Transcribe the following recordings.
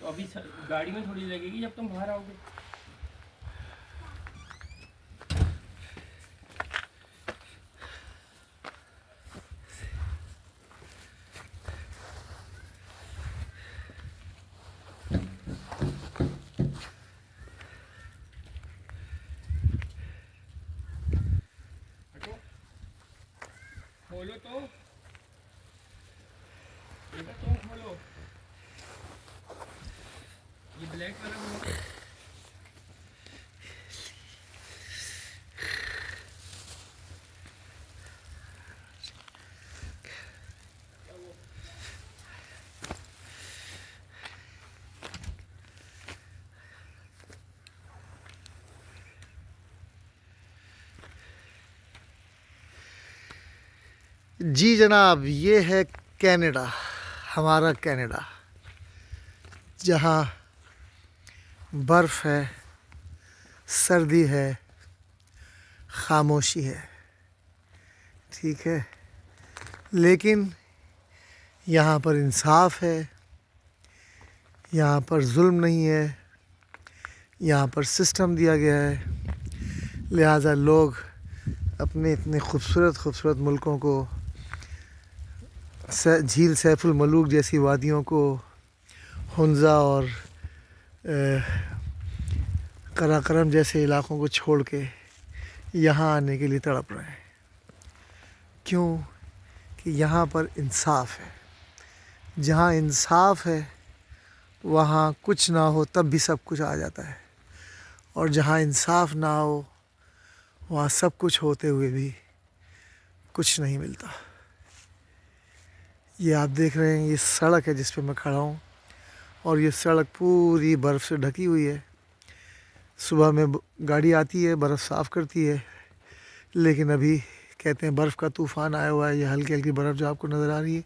तो अभी गाड़ी में थोड़ी लगेगी जब तुम बाहर आओगे। खोलो तो, बेटा तुम खोलो, ये ब्लैक वाला खोलो। जी जनाब, ये है कनाडा, हमारा कनाडा, जहाँ बर्फ़ है, सर्दी है, खामोशी है। ठीक है, लेकिन यहाँ पर इंसाफ है, यहाँ पर जुल्म नहीं है, यहाँ पर सिस्टम दिया गया है। लिहाजा लोग अपने इतने खूबसूरत मुल्कों को, झील सैफुल मलूक जैसी वादियों को, हुंजा और कराकरम जैसे इलाक़ों को छोड़ के यहाँ आने के लिए तड़प रहे हैं। क्यों? कि यहाँ पर इंसाफ है। जहाँ इंसाफ है वहाँ कुछ ना हो तब भी सब कुछ आ जाता है, और जहाँ इंसाफ ना हो वहाँ सब कुछ होते हुए भी कुछ नहीं मिलता। ये आप देख रहे हैं, ये सड़क है जिस पे मैं खड़ा हूँ, और ये सड़क पूरी बर्फ़ से ढकी हुई है। सुबह में गाड़ी आती है, बर्फ़ साफ़ करती है, लेकिन अभी कहते हैं बर्फ़ का तूफ़ान आया हुआ है। ये हल्की हल्की बर्फ़ जो आपको नज़र आ रही है,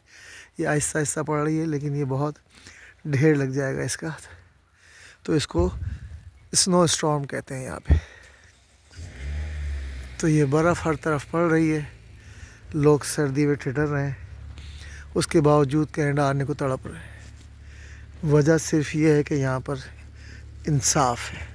ये आहिस्ता आहिस्ता पड़ रही है, लेकिन ये बहुत ढेर लग जाएगा इसका। तो इसको स्नो स्टॉर्म कहते हैं यहाँ पे। तो ये बर्फ़ हर तरफ पड़ रही है, लोग सर्दी में ठिठुर रहे हैं, उसके बावजूद कनाडा आने को तड़प रहे हैं। वजह सिर्फ ये है कि यहाँ पर इंसाफ है।